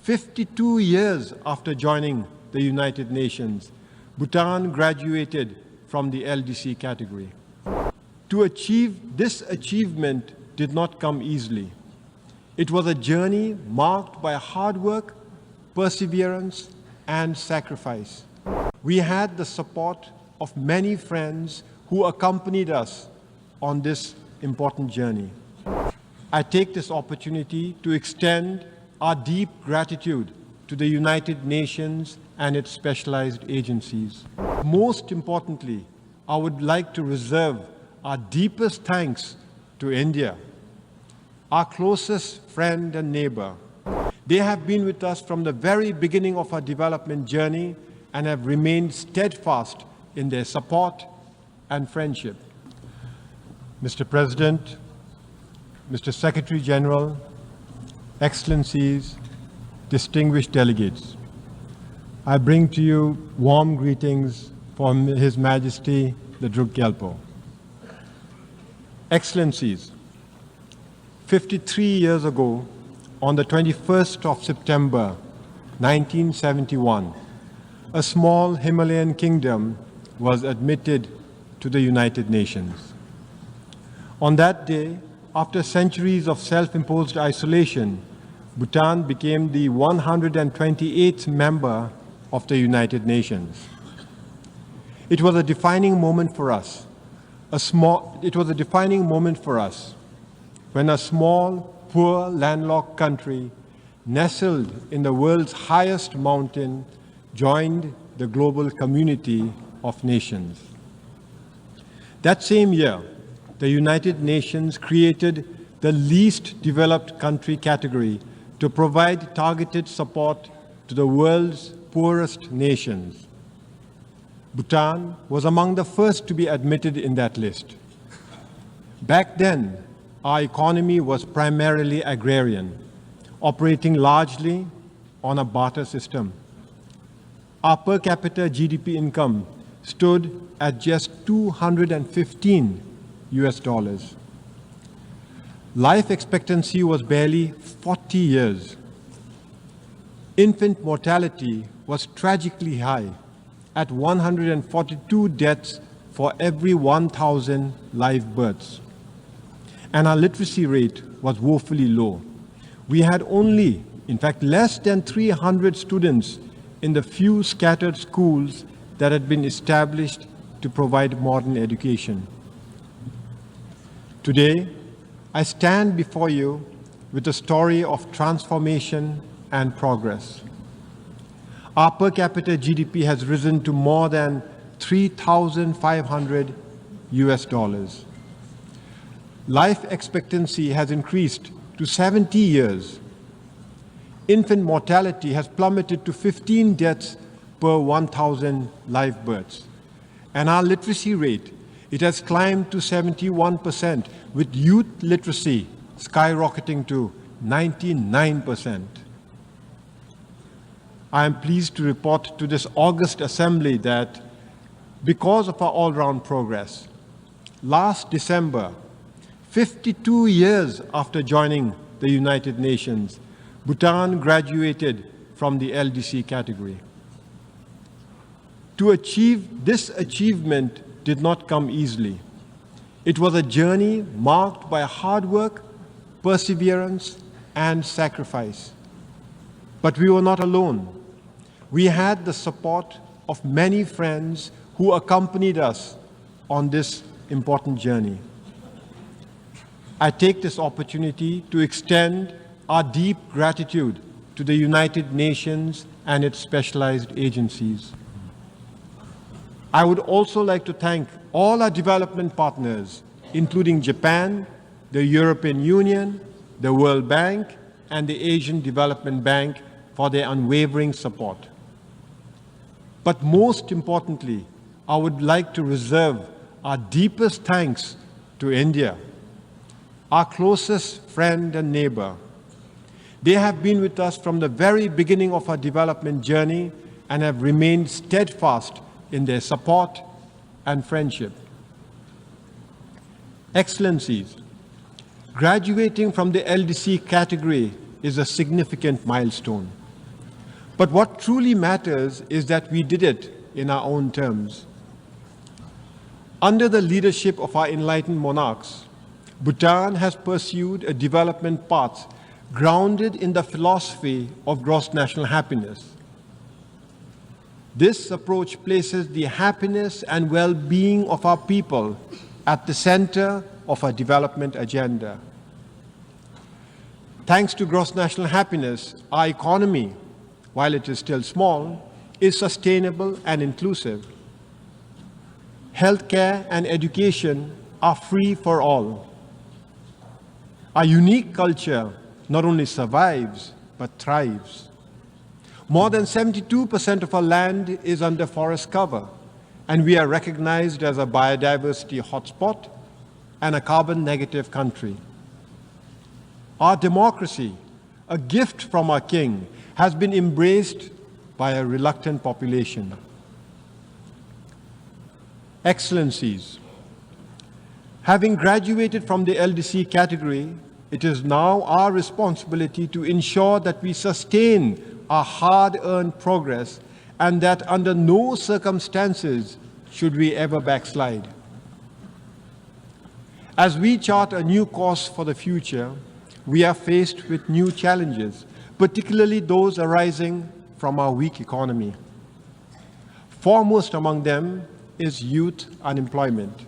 52 years after joining the United Nations, Bhutan graduated from the LDC category. To achieve this achievement did not come easily. It was a journey marked by hard work, perseverance, and sacrifice. We had the support of many friends who accompanied us on this important journey. I take this opportunity to extend our deep gratitude to the United Nations and its specialized agencies. Most importantly, I would like to reserve our deepest thanks to India, our closest friend and neighbor. They have been with us from the very beginning of our development journey and have remained steadfast in their support and friendship. Mr. President, Mr. Secretary General, Excellencies, distinguished delegates, I bring to you warm greetings from His Majesty the Druk Gyalpo. Excellencies, 53 years ago, on the 21st of September 1971, a small Himalayan kingdom was admitted to the United Nations. On that day, after centuries of self-imposed isolation, Bhutan became the 128th member of the United Nations. It was a defining moment for us. When a small, poor, landlocked country nestled in the world's highest mountain joined the global community of nations. That same year, the United Nations created the least developed country category to provide targeted support to the world's poorest nations. Bhutan was among the first to be admitted in that list. Back then, our economy was primarily agrarian, operating largely on a barter system. Our per capita GDP income stood at just $215 US. Life expectancy was barely 40 years. Infant mortality was tragically high, at 142 deaths for every 1,000 live births. And our literacy rate was woefully low. We had only, in fact, less than 300 students in the few scattered schools that had been established to provide modern education. Today, I stand before you with a story of transformation and progress. Our per capita GDP has risen to more than $3,500 US. Life expectancy has increased to 70 years. Infant mortality has plummeted to 15 deaths per 1,000 live births. And our literacy rate, it has climbed to 71%, with youth literacy skyrocketing to 99%. I am pleased to report to this august assembly that because of our all-round progress, last December, 52 years after joining the United Nations, Bhutan graduated from the LDC category. To achieve this achievement did not come easily. It was a journey marked by hard work, perseverance, and sacrifice. But we were not alone. We had the support of many friends who accompanied us on this important journey. I take this opportunity to extend our deep gratitude to the United Nations and its specialized agencies. I would also like to thank all our development partners, including Japan, the European Union, the World Bank, and the Asian Development Bank for their unwavering support. But most importantly, I would like to reserve our deepest thanks to India, our closest friend and neighbor. They have been with us from the very beginning of our development journey and have remained steadfast in their support and friendship. Excellencies, graduating from the LDC category is a significant milestone. But what truly matters is that we did it in our own terms. Under the leadership of our enlightened monarchs, Bhutan has pursued a development path grounded in the philosophy of gross national happiness. This approach places the happiness and well-being of our people at the center of our development agenda. Thanks to gross national happiness, our economy, while it is still small, is sustainable and inclusive. Healthcare and education are free for all. Our unique culture not only survives, but thrives. More than 72% of our land is under forest cover, and we are recognized as a biodiversity hotspot and a carbon-negative country. Our democracy, a gift from our king, has been embraced by a reluctant population. Excellencies, having graduated from the LDC category, it is now our responsibility to ensure that we sustain our hard-earned progress and that under no circumstances should we ever backslide. As we chart a new course for the future, we are faced with new challenges, particularly those arising from our weak economy. Foremost among them is youth unemployment.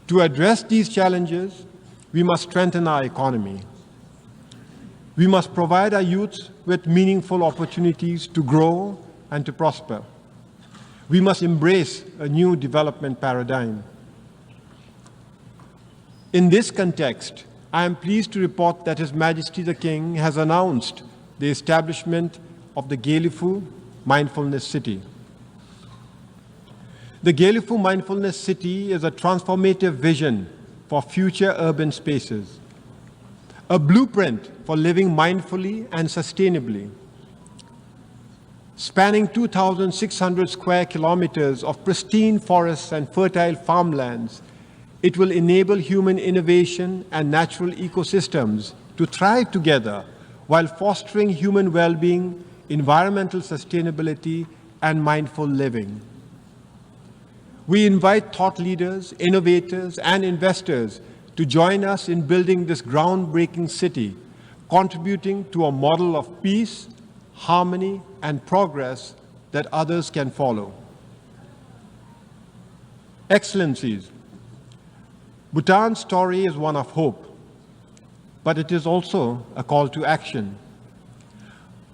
To address these challenges, we must strengthen our economy. We must provide our youth with meaningful opportunities to grow and to prosper. We must embrace a new development paradigm. In this context, I am pleased to report that His Majesty the King has announced the establishment of the Gaelifu Mindfulness City. The Gaelifu Mindfulness City is a transformative vision for future urban spaces, a blueprint for living mindfully and sustainably. Spanning 2,600 square kilometers of pristine forests and fertile farmlands, it will enable human innovation and natural ecosystems to thrive together while fostering human well-being, environmental sustainability, and mindful living. We invite thought leaders, innovators, and investors to join us in building this groundbreaking city, contributing to a model of peace, harmony, and progress that others can follow. Excellencies, Bhutan's story is one of hope, but it is also a call to action.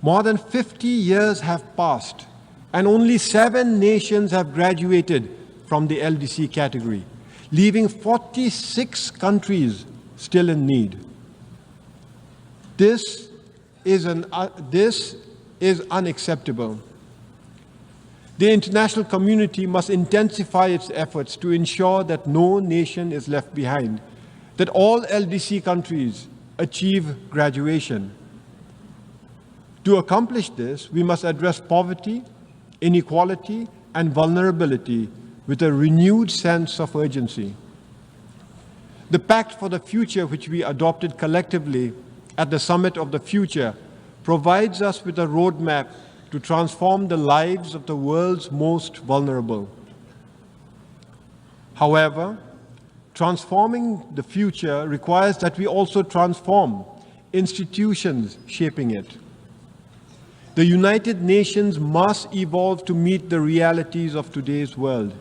More than 50 years have passed, and only 7 nations have graduated from the LDC category, leaving 46 countries still in need. This is unacceptable. The international community must intensify its efforts to ensure that no nation is left behind, that all LDC countries achieve graduation. To accomplish this, we must address poverty, inequality, and vulnerability with a renewed sense of urgency. The Pact for the Future, which we adopted collectively at the Summit of the Future, provides us with a roadmap to transform the lives of the world's most vulnerable. However, transforming the future requires that we also transform institutions shaping it. The United Nations must evolve to meet the realities of today's world.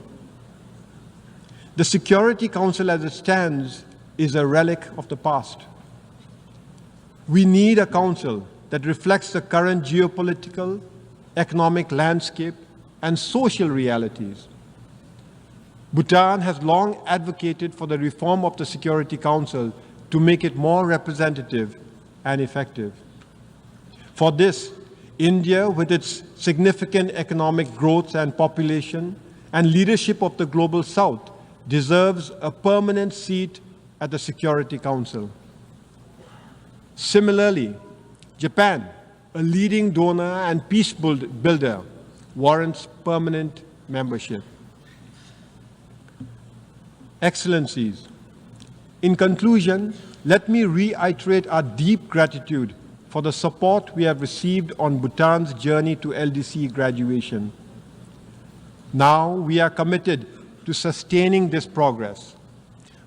The Security Council as it stands is a relic of the past. We need a council that reflects the current geopolitical, economic landscape, and social realities. Bhutan has long advocated for the reform of the Security Council to make it more representative and effective. For this, India, with its significant economic growth and population and leadership of the Global South, deserves a permanent seat at the Security Council. Similarly, Japan, a leading donor and peace builder, warrants permanent membership. Excellencies, in conclusion, let me reiterate our deep gratitude for the support we have received on Bhutan's journey to LDC graduation. Now we are committed to sustaining this progress,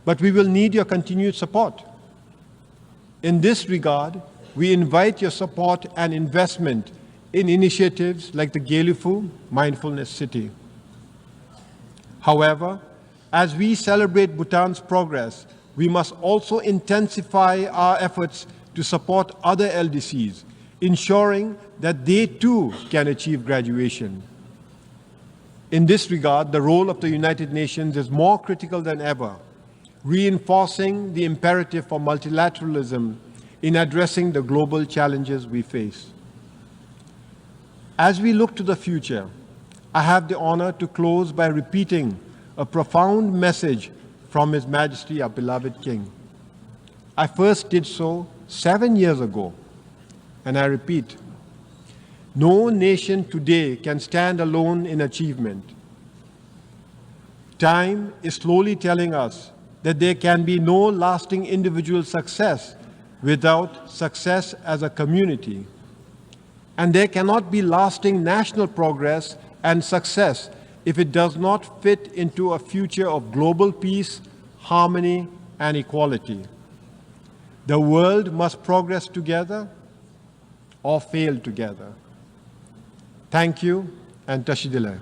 but we will need your continued support. In this regard, we invite your support and investment in initiatives like the Gelufu Mindfulness City. However, as we celebrate Bhutan's progress, we must also intensify our efforts to support other LDCs, ensuring that they too can achieve graduation. In this regard, the role of the United Nations is more critical than ever, reinforcing the imperative for multilateralism in addressing the global challenges we face. As we look to the future, I have the honor to close by repeating a profound message from His Majesty, our beloved King. I first did so 7 years ago, and I repeat, no nation today can stand alone in achievement. Time is slowly telling us that there can be no lasting individual success without success as a community. And there cannot be lasting national progress and success if it does not fit into a future of global peace, harmony, and equality. The world must progress together or fail together. Thank you, and Tashidile.